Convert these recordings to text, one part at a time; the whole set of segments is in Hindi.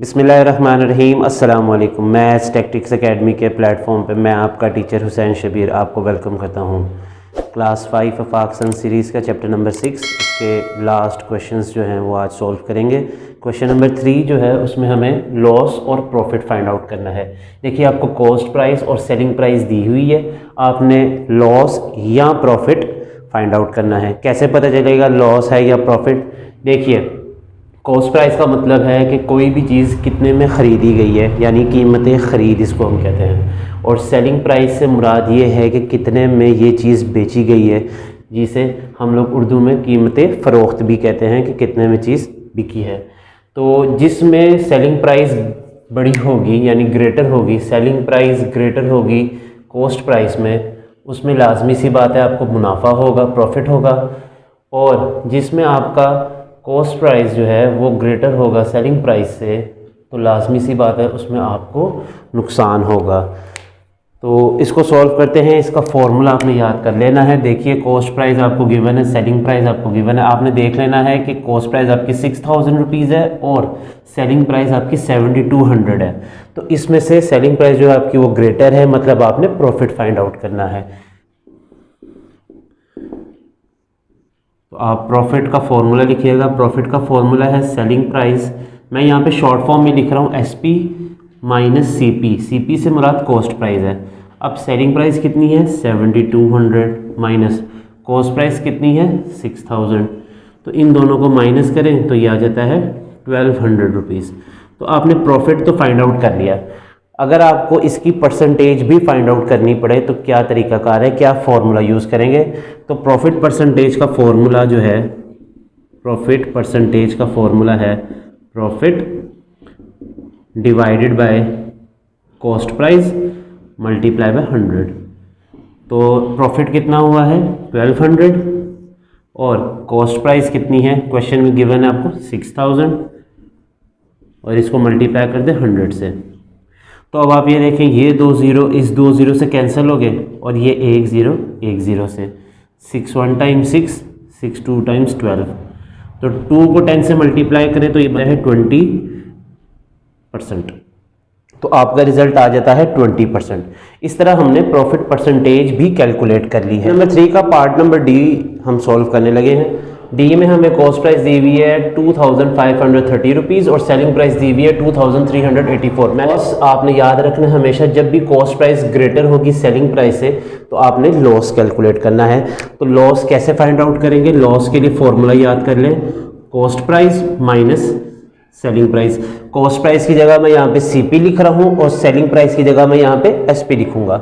बिस्मिल्लाहिर्रहमानिर्रहीम अस्सलाम वालेकुम। मैथ्स टैक्टिक्स एकेडमी के प्लेटफॉर्म पे मैं आपका टीचर हुसैन शबीर आपको वेलकम करता हूँ। क्लास 5 आफाक सन सीरीज़ का चैप्टर नंबर 6 इसके लास्ट क्वेश्चंस जो हैं वो आज सॉल्व करेंगे। क्वेश्चन नंबर 3 जो है उसमें हमें लॉस और प्रॉफिट फाइंड आउट करना है। देखिए आपको कॉस्ट प्राइस और सेलिंग प्राइस दी हुई है, आपने लॉस या प्रॉफिट फाइंड आउट करना है। कैसे पता चलेगा लॉस है या प्रॉफिट? देखिए कॉस्ट प्राइस का मतलब है कि कोई भी चीज़ कितने में ख़रीदी गई है, यानी कीमत ख़रीद इसको हम कहते हैं। और सेलिंग प्राइस से मुराद ये है कि कितने में ये चीज़ बेची गई है, जिसे हम लोग उर्दू में कीमत फ़रोख्त भी कहते हैं कि कितने में चीज़ बिकी है। तो जिसमें सेलिंग प्राइस बड़ी होगी यानी ग्रेटर होगी, सेलिंग प्राइस ग्रेटर होगी कॉस्ट प्राइस में, उसमें लाजमी सी बात है आपको मुनाफा होगा, प्रॉफिट होगा। और जिसमें आपका कॉस्ट प्राइस जो है वो ग्रेटर होगा सेलिंग प्राइस से, तो लाजमी सी बात है उसमें आपको नुकसान होगा। तो इसको सॉल्व करते हैं। इसका फॉर्मूला आपने याद कर लेना है। देखिए कॉस्ट प्राइस आपको गिवन है, सेलिंग प्राइस आपको गिवन है। आपने देख लेना है कि कॉस्ट प्राइस आपकी 6000 रुपीज़ है और सेलिंग प्राइस आपकी 7200 है। तो इसमें से सेलिंग प्राइस जो है आपकी वो ग्रेटर है, मतलब आपने प्रॉफिट फाइंड आउट करना है। तो आप प्रॉफिट का फॉर्मूला लिखिएगा। प्रॉफिट का फॉर्मूला है सेलिंग प्राइस, मैं यहाँ पे शॉर्ट फॉर्म में लिख रहा हूँ SP माइनस CP। CP से मुराद कॉस्ट प्राइस है। अब सेलिंग प्राइस कितनी है 7200 माइनस कॉस्ट प्राइस कितनी है 6000। तो इन दोनों को माइनस करें तो ये आ जाता है 1200 रुपीज़। तो आपने प्रॉफिट तो फाइंड आउट कर लिया। अगर आपको इसकी परसेंटेज भी फाइंड आउट करनी पड़े तो क्या तरीकाकार है, क्या फॉर्मूला यूज़ करेंगे? तो प्रॉफिट परसेंटेज का फॉर्मूला जो है, प्रॉफिट परसेंटेज का फॉर्मूला है profit divided by cost price multiply by 100। तो प्रॉफिट कितना हुआ है 1200 और कॉस्ट प्राइस कितनी है, क्वेश्चन में गिवन है आपको 6000 और इसको मल्टीप्लाई कर दे 100 से। तो अब आप ये देखें ये 2 0 इस 2 0 से कैंसिल हो गए और ये 1 0 1 0 से 6 1 टाइम्स 6 6 2 टाइम्स 12। तो 2 को 10 से मल्टीप्लाई करें तो ये बना है 20%। तो आपका रिजल्ट आ जाता है 20%। इस तरह हमने प्रॉफिट परसेंटेज भी कैलकुलेट कर ली है। नंबर 3 का पार्ट नंबर D हम सॉल्व करने लगे हैं। D में हमें कॉस्ट प्राइस दी हुई है 2530 रुपीज़ और सेलिंग प्राइस दी हुई है 2384। लॉस आपने याद रखना है हमेशा, जब भी कॉस्ट प्राइस ग्रेटर होगी सेलिंग प्राइस से तो आपने लॉस कैलकुलेट करना है। तो लॉस कैसे फाइंड आउट करेंगे? लॉस के लिए फॉर्मूला याद कर लें, cost price minus selling price. Cost price की जगह मैं यहाँ पे CP लिख रहा हूँ और सेलिंग प्राइस की जगह मैं यहाँ पे SP लिखूंगा।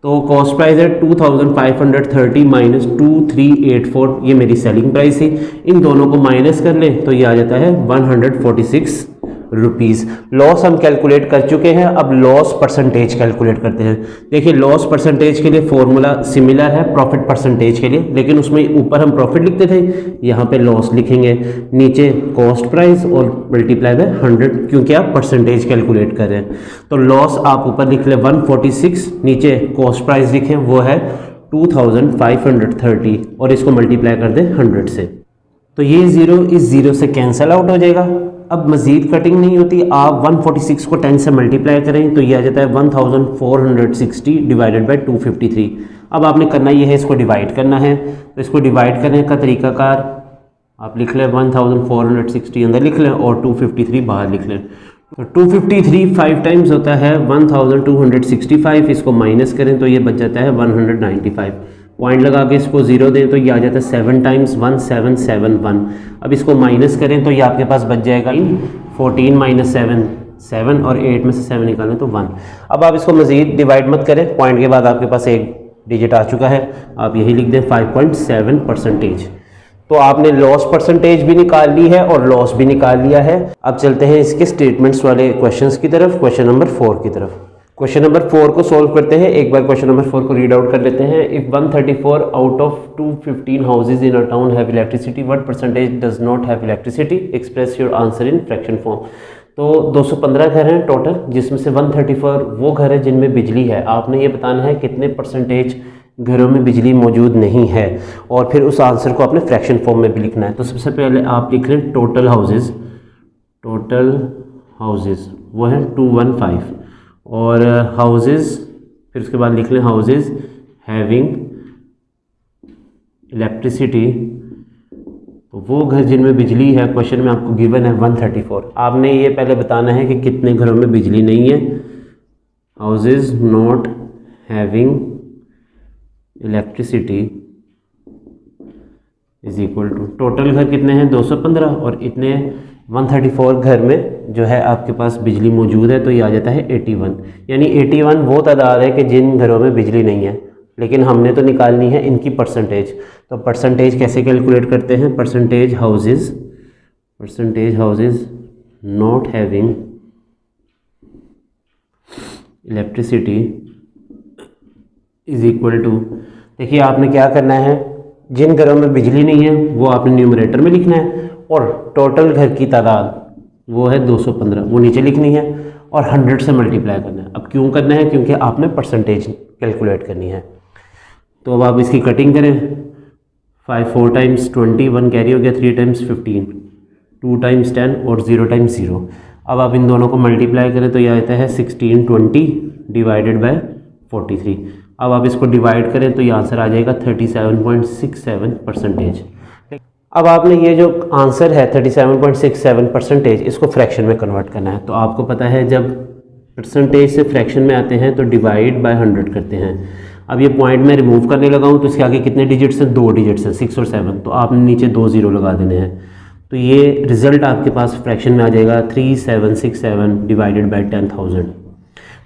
तो कॉस्ट प्राइस है 2530 माइनस 2384, ये मेरी सेलिंग प्राइस थी। इन दोनों को माइनस कर लें तो ये आ जाता है 146 रुपीज़। लॉस हम कैलकुलेट कर चुके हैं, अब लॉस परसेंटेज कैलकुलेट करते हैं। देखिए लॉस परसेंटेज के लिए फॉर्मूला सिमिलर है प्रॉफिट परसेंटेज के लिए, लेकिन उसमें ऊपर हम प्रॉफिट लिखते थे, यहाँ पे लॉस लिखेंगे, नीचे कॉस्ट प्राइस और मल्टीप्लाई बाय 100 क्योंकि आप परसेंटेज कैलकुलेट कर रहे हैं। तो लॉस आप ऊपर लिख लें 146, नीचे कॉस्ट प्राइस लिखें वो है 2530 और इसको मल्टीप्लाई कर दें 100 से। तो ये 0 इस 0 से कैंसिल आउट हो जाएगा। अब मज़ीद कटिंग नहीं होती, आप 146 को 10 से मल्टीप्लाई करें तो ये आ जाता है 1460 डिवाइडेड बाय 253। अब आपने करना ये है इसको डिवाइड करना है। तो इसको डिवाइड करने का तरीकाकार आप लिख लें 1460 अंदर लिख लें और 253 बाहर लिख लें। तो 253 5 टाइम्स होता है 1265, इसको माइनस करें तो ये बच जाता है 195। पॉइंट लगा के इसको 0 दें तो ये आ जाता है 7 टाइम्स 1771। अब इसको माइनस करें तो ये आपके पास बच जाएगा 14 माइनस 7 7 और 8 में से 7 निकालें तो 1। अब आप इसको मज़ीद डिवाइड मत करें, पॉइंट के बाद आपके पास एक डिजिट आ चुका है, आप यही लिख दें 5.7%। तो आपने लॉस परसेंटेज भी निकाल ली है और लॉस भी निकाल लिया है। अब चलते हैं इसके स्टेटमेंट्स वाले क्वेश्चंस की तरफ, क्वेश्चन नंबर 4 की तरफ। क्वेश्चन नंबर 4 को सॉल्व करते हैं। एक बार क्वेश्चन नंबर 4 को रीड आउट कर लेते हैं। If 134 out of 215 houses in a town have electricity, what percentage does not have electricity? Express your answer in fraction form. तो 215 घर हैं टोटल, जिसमें से 134 वो घर है जिनमें बिजली है। आपने ये बताना है कितने परसेंटेज घरों में बिजली मौजूद नहीं है और फिर उस आंसर को आपने फ्रैक्शन फॉर्म में भी लिखना है। तो सबसे पहले आप लिख लें टोटल हाउसेस वो है 215, और हाउसेस फिर उसके बाद लिख लें हाउसेस हैविंग इलेक्ट्रिसिटी, तो वो घर जिनमें बिजली है, क्वेश्चन में आपको गिवन है 134। आपने ये पहले बताना है कि कितने घरों में बिजली नहीं है। Houses not having electricity is equal to, total घर कितने हैं 215, और इतने 134 घर में जो है आपके पास बिजली मौजूद है, तो ये आ जाता है 81। यानी 81 वो तादाद है कि जिन घरों में बिजली नहीं है, लेकिन हमने तो निकालनी है इनकी परसेंटेज। तो परसेंटेज कैसे कैलकुलेट करते हैं, percentage houses not having electricity is equal to, देखिए आपने क्या करना है, जिन घरों में बिजली नहीं है वो आपने न्यूमरेटर में लिखना है, और टोटल घर की तादाद वो है 215, वो नीचे लिखनी है, और 100 से मल्टीप्लाई करना है। अब क्यों करना है, क्योंकि आपने परसेंटेज कैलकुलेट करनी है। तो अब आप इसकी कटिंग करें, 5 4 टाइम्स 20, 1 कैरी हो गया, 3 टाइम्स 15, 2 टाइम्स 10 और 0 टाइम्स 0। अब आप इन दोनों को मल्टीप्लाई करें तो यह आता है 1620 डिवाइडेड बाय 43। अब आप इसको डिवाइड करें तो ये आंसर आ जाएगा 37.67%। अब आपने ये जो आंसर है 37.67%, इसको फ्रैक्शन में कन्वर्ट करना है। तो आपको पता है जब परसेंटेज से फ्रैक्शन में आते हैं तो डिवाइड बाय 100 करते हैं। अब ये पॉइंट मैं रिमूव करने लगा हूँ तो इसके आगे कितने डिजिट्स हैं, 2 डिजिट्स हैं, 6 और 7, तो आपने नीचे 2 0 लगा देने हैं। तो ये रिजल्ट आपके पास फ्रैक्शन में आ जाएगा 3767 डिवाइडेड बाय 10,000।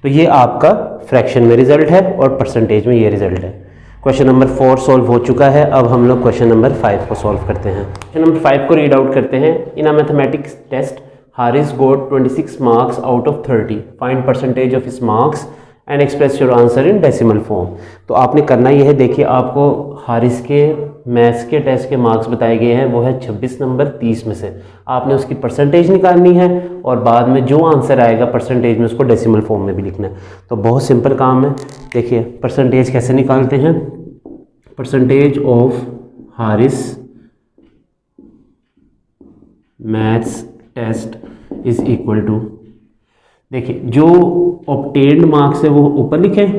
तो ये आपका फ्रैक्शन में रिजल्ट है और परसेंटेज में ये रिजल्ट है। क्वेश्चन नंबर 4 सॉल्व हो चुका है। अब हम लोग क्वेश्चन नंबर 5 को सॉल्व करते हैं। क्वेश्चन नंबर 5 को रीड आउट करते हैं। In a mathematics test Haris got 26 marks out of 30, find percentage of his marks and express your answer in decimal form. तो आपने करना ये है, देखिए आपको हारिस के मैथ्स के टेस्ट के मार्क्स बताए गए हैं, वो है 26 नंबर 30 में से। आपने उसकी परसेंटेज निकालनी है और बाद में जो आंसर आएगा परसेंटेज में उसको डेसिमल फॉर्म में भी लिखना है। तो बहुत सिंपल काम है। देखिए परसेंटेज कैसे निकालते हैं, percentage of Haris maths test is equal to, देखिए जो ऑब्टेन्ड मार्क्स है वो ऊपर लिखें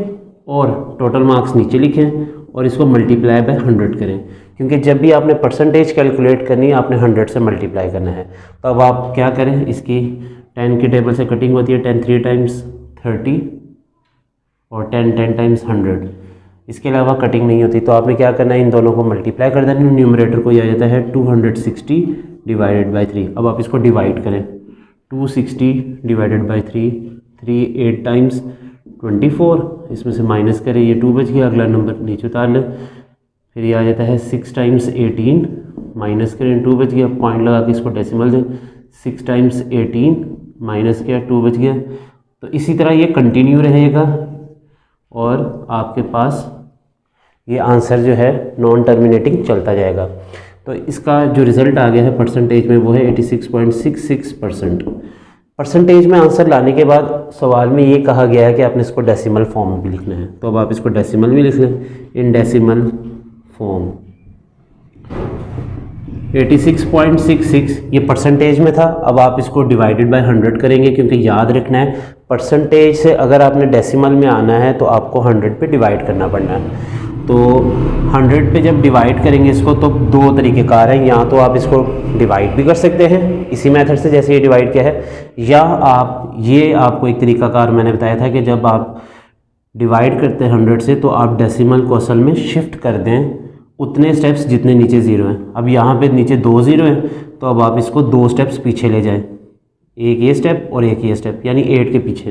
और टोटल मार्क्स नीचे लिखें और इसको मल्टीप्लाई बाय 100 करें, क्योंकि जब भी आपने परसेंटेज कैलकुलेट करनी है आपने 100 से मल्टीप्लाई करना है। तो अब आप क्या करें, इसकी 10 की टेबल से कटिंग होती है, 10 3 टाइम्स 30 और 10 10 टाइम्स 100। इसके अलावा कटिंग नहीं होती। तो आपने क्या करना है, इन दोनों को मल्टीप्लाई कर देना। न्यूमरेटर को यह जाता है 260 डिवाइडेड बाई 3। अब आप इसको डिवाइड करें, 260 डिवाइडेड बाई 3, 3 8 टाइम्स 24, इसमें से माइनस करें, ये 2 बच गया, अगला नंबर नीचे उतार लें। फिर ये आ जाता है 6 टाइम्स 18, माइनस करें, 2 बच गया, पॉइंट लगा के इसको डेसिमल दें, 6 टाइम्स 18 माइनस किया, 2 बच गया। तो इसी तरह ये कंटिन्यू रहेगा और आपके पास ये आंसर जो है नॉन टर्मिनेटिंग चलता जाएगा। तो इसका जो रिज़ल्ट आ गया है परसेंटेज में वो है 86.66%। परसेंटेज में आंसर लाने के बाद सवाल में ये कहा गया है कि आपने इसको डेसिमल फॉर्म में भी लिखना है। तो अब आप इसको डेसिमल में लिख लें, इन डेसिमल फॉर्म। 86.66 ये परसेंटेज में था। अब आप इसको डिवाइडेड बाय 100 करेंगे, क्योंकि याद रखना है परसेंटेज से अगर आपने डेसिमल में आना है तो आपको 100 पे डिवाइड करना पड़ना है। तो 100 पे जब डिवाइड करेंगे इसको तो दो तरीक़ेकार हैं, या तो आप इसको डिवाइड भी कर सकते हैं इसी मेथड से जैसे ये डिवाइड किया है, या आप ये आपको एक तरीक़ाकार मैंने बताया था कि जब आप डिवाइड करते हैं 100 से तो आप डेसिमल को असल में शिफ्ट कर दें उतने स्टेप्स जितने नीचे 0 हैं। अब यहाँ पे नीचे 2 0 हैं तो अब आप इसको 2 स्टेप्स पीछे ले जाएं, एक ये स्टेप और एक ये स्टेप, यानी 8 के पीछे।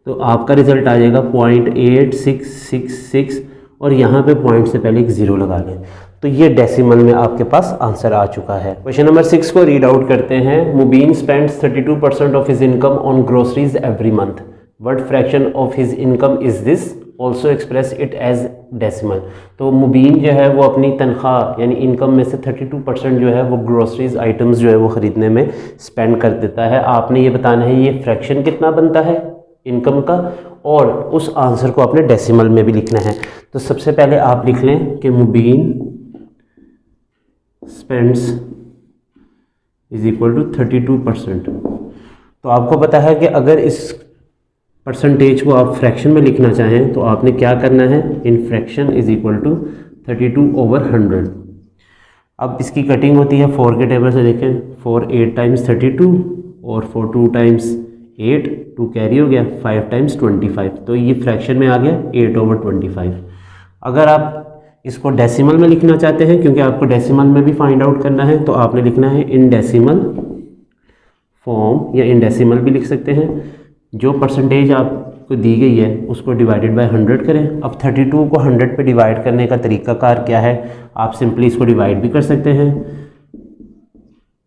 तो आपका रिजल्ट आ जाएगा 0.8666 और यहाँ पे पॉइंट से पहले एक 0 लगा लें। तो ये डेसिमल में आपके पास आंसर आ चुका है। क्वेश्चन नंबर 6 को रीड आउट करते हैं। Mubeen spends 32% of his income on groceries every month, what fraction of his income is this, also express it as decimal. तो मुबीन जो है वो अपनी तनख्वाह यानी इनकम में से 32% जो है वो ग्रोसरीज आइटम्स जो है वो ख़रीदने में स्पेंड कर देता है। आपने ये बताना है ये फ्रैक्शन कितना बनता है इनकम का, और उस आंसर को आपने डेसिमल में भी लिखना है। तो सबसे पहले आप लिख लें कि मुबीन स्पेंड्स इज इक्वल टू 32%। तो आपको पता है कि अगर इस परसेंटेज को आप फ्रैक्शन में लिखना चाहें तो आपने क्या करना है, in fraction is equal to 32/100। अब इसकी कटिंग होती है 4 के टेबल से, देखें 4 8 टाइम्स 32 और 4 2 टाइम्स 8, 2 कैरी हो गया, 5 टाइम्स 25, तो ये फ्रैक्शन में आ गया 8/25। अगर आप इसको डेसिमल में लिखना चाहते हैं, क्योंकि आपको डेसिमल में भी फाइंड आउट करना है, तो आपने लिखना है इन डेसिमल फॉर्म, या इन डेसिमल भी लिख सकते हैं। जो परसेंटेज आपको दी गई है उसको डिवाइडेड बाय 100 करें। अब 32 को 100 पे डिवाइड करने का तरीकाकार क्या है, आप सिंपली इसको डिवाइड भी कर सकते हैं।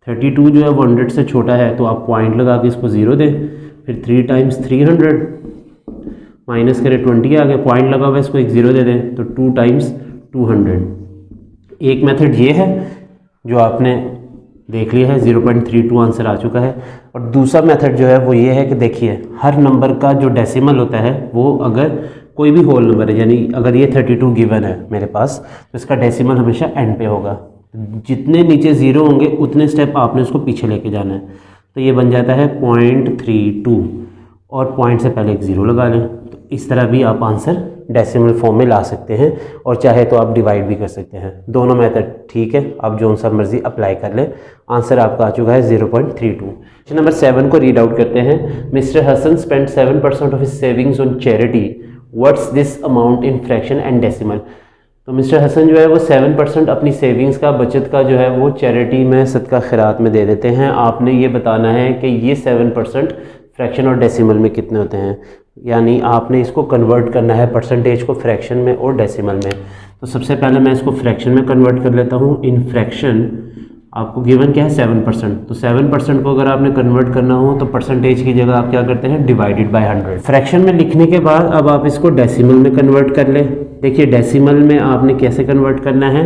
32 जो है वो 100 से छोटा है, तो आप पॉइंट लगा के इसको 0 दें, फिर 3 टाइम्स 300 माइनस करें 20 आ गया, पॉइंट लगा हुआ इसको एक 0 दे दें, तो 2 टाइम्स 200। एक मेथड ये है जो आपने देख लिया है, 0.32 आंसर आ चुका है। और दूसरा मेथड जो है वो ये है कि देखिए हर नंबर का जो डेसिमल होता है वो अगर कोई भी होल नंबर है, यानी अगर ये 32 गिवन है मेरे पास, तो इसका डेसिमल हमेशा एंड पे होगा। जितने नीचे 0 होंगे उतने स्टेप आपने उसको पीछे लेके जाना है। तो ये बन जाता है 0.32 और पॉइंट से पहले एक 0 लगा लें। तो इस तरह भी आप आंसर डेसिमल फॉर्म में ला सकते हैं, और चाहे तो आप डिवाइड भी कर सकते हैं। दोनों मेथड ठीक है, आप जो सा मर्जी अप्लाई कर लें। आंसर आपका आ चुका है 0.32। क्वेश्चन नंबर 7 को रीड आउट करते हैं। Mister Hasan spend 7% of his savings on charity, what's this amount in fraction and decimal. तो मिस्टर हसन जो है वो 7% अपनी सेविंग्स का, बचत का जो है वो चैरिटी में, सदका खैरात में दे देते हैं। आपने ये बताना है कि ये 7% फ्रैक्शन और डेसिमल में कितने होते हैं, यानी आपने इसको कन्वर्ट करना है परसेंटेज को फ्रैक्शन में और डेसिमल में। तो सबसे पहले मैं इसको फ्रैक्शन में कन्वर्ट कर लेता हूँ। इन फ्रैक्शन आपको गिवन क्या है 7%, तो 7% को अगर आपने कन्वर्ट करना हो तो परसेंटेज की जगह आप क्या करते हैं, डिवाइडेड बाय 100। फ्रैक्शन में लिखने के बाद अब आप इसको डेसिमल में कन्वर्ट कर लें। देखिए डेसिमल में आपने कैसे कन्वर्ट करना है,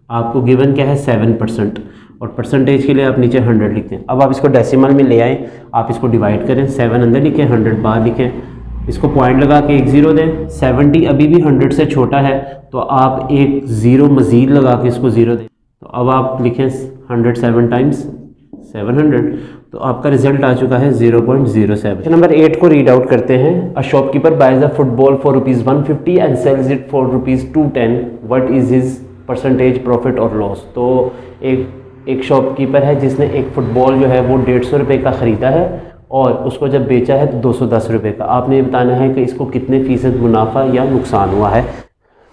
आपको गिवन क्या है 7%, और परसेंटेज के लिए आप नीचे 100 लिखते हैं। अब आप इसको डेसिमल में ले आएँ, आप इसको डिवाइड करें, 7 अंदर लिखें 100 बाहर लिखें, इसको पॉइंट लगा के एक 0 दें। 70 अभी भी 100 से छोटा है, तो आप एक 0 मज़ीद लगा के इसको 0 दें। तो अब आप लिखें 107 टाइम्स 700, तो आपका रिजल्ट आ चुका है 0.07। नंबर 8 को रीड आउट करते हैं। A shopkeeper buys a football for ₹150 and sells it for ₹210, what is his percentage profit और लॉस। तो एक शॉपकीपर है जिसने एक फुटबॉल जो है वो 150 रुपये का ख़रीदा है और उसको जब बेचा है तो 210 रुपये का। आपने ये बताना है कि इसको कितने फ़ीसद मुनाफा या नुकसान हुआ है।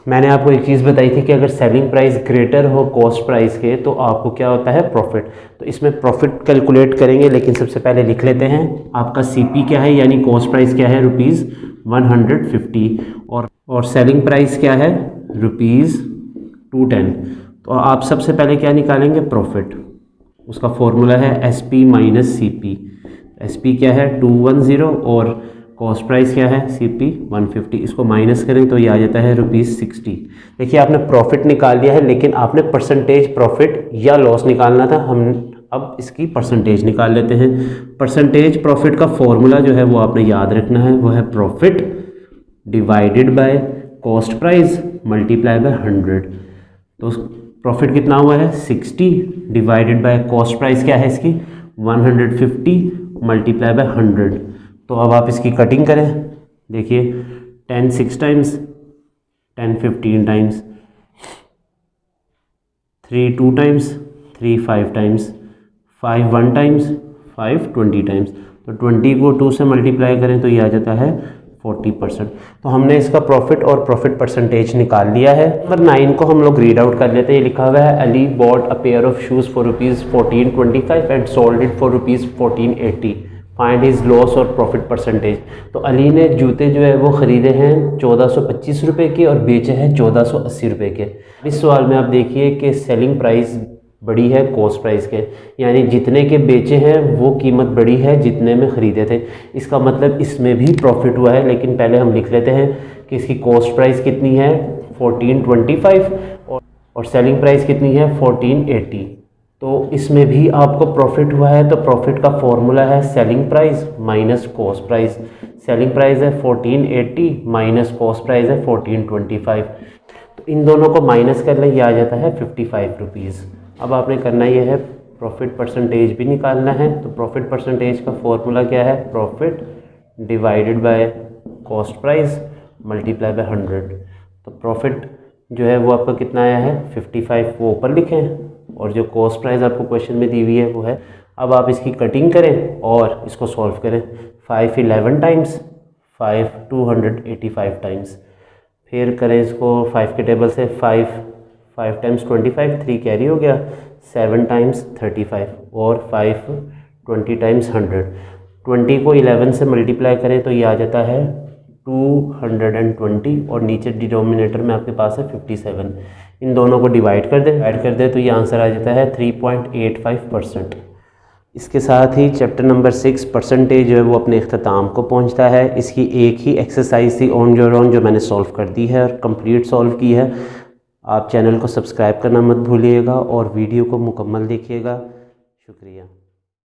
मैंने आपको एक चीज़ बताई थी कि अगर सेलिंग प्राइस ग्रेटर हो कॉस्ट प्राइस के तो आपको क्या होता है, प्रॉफिट। तो इसमें प्रॉफिट कैलकुलेट करेंगे, लेकिन सबसे पहले लिख लेते हैं आपका सीपी क्या है, यानी कॉस्ट प्राइस क्या है ₹150, और सेलिंग प्राइस क्या है ₹210। तो आप सबसे पहले क्या निकालेंगे, प्रॉफिट। उसका फॉर्मूला है SP माइनस CP। SP क्या है 210 और कॉस्ट प्राइस क्या है CP 150। इसको माइनस करें तो ये आ जाता है ₹60। देखिए आपने प्रॉफिट निकाल लिया है, लेकिन आपने परसेंटेज प्रॉफिट या लॉस निकालना था। हम अब इसकी परसेंटेज निकाल लेते हैं। परसेंटेज प्रॉफिट का फॉर्मूला जो है वो आपने याद रखना है, वो है profit divided by cost price multiply by 100। तो प्रॉफिट कितना हुआ है 60 डिवाइडेड बाय कॉस्ट प्राइस क्या है इसकी 150 मल्टीप्लाई बाय 100। तो अब आप इसकी कटिंग करें, देखिए 10 6 times, 10 15 times, 3 2 times, 3 5 times, 5 1 times, 5 20 times. तो 20 को 2 से मल्टीप्लाई करें तो ये आ जाता है 40%। तो हमने इसका प्रॉफिट और प्रॉफिट परसेंटेज निकाल लिया है। नंबर 9 को हम लोग रीड आउट कर लेते हैं। ये लिखा हुआ है Ali bought a pair of shoes for ₹1425 and sold it for ₹1480, find his loss और प्रॉफिट परसेंटेज। तो अली ने जूते जो है वो ख़रीदे हैं 1425 रुपये के और बेचे हैं 1480 रुपये के। इस सवाल में आप देखिए कि सेलिंग प्राइस बड़ी है कॉस्ट प्राइस के, यानी जितने के बेचे हैं वो कीमत बड़ी है जितने में ख़रीदे थे। इसका मतलब इसमें भी प्रॉफिट हुआ है, लेकिन पहले हम लिख लेते हैं कि इसकी कॉस्ट प्राइस कितनी है 1425 और सेलिंग प्राइस कितनी है 1480। तो इसमें भी आपको प्रॉफिट हुआ है, तो प्रॉफिट का फॉर्मूला है selling price minus cost price. Selling price है 1480 माइनस कॉस्ट प्राइस है 1425। तो इन दोनों को माइनस कर लें, ये आ जाता है 55 रुपीज़। अब आपने करना ये है प्रॉफिट परसेंटेज भी निकालना है। तो प्रॉफिट परसेंटेज का फॉर्मूला क्या है, profit divided by cost price multiply by 100। तो प्रॉफिट जो है वो आपका कितना आया है 55, वो ऊपर लिखें, और जो कॉस्ट प्राइस आपको क्वेश्चन में दी हुई है वो है। अब आप इसकी कटिंग करें और इसको सॉल्व करें। 5 11 टाइम्स, 5 285 टाइम्स। फिर करें इसको 5 के टेबल से, 5 टाइम्स 25, 3 कैरी हो गया, 7 टाइम्स 35 और 5 20 टाइम्स 100। 20 को 11 से मल्टीप्लाई करें तो ये आ जाता है 220, और नीचे डिनोमिनेटर में आपके पास है 57। इन दोनों को डिवाइड कर दें तो ये आंसर आ जाता है 3.85%। इसके साथ ही चैप्टर नंबर 6 परसेंटेज जो है वो अपने अख्ताम को पहुंचता है। इसकी एक ही एक्सरसाइज थी ऑन योर ओन जो मैंने सॉल्व कर दी है और कंप्लीट सॉल्व की है। आप चैनल को सब्सक्राइब करना मत भूलिएगा और वीडियो को मुकम्मल देखिएगा। शुक्रिया।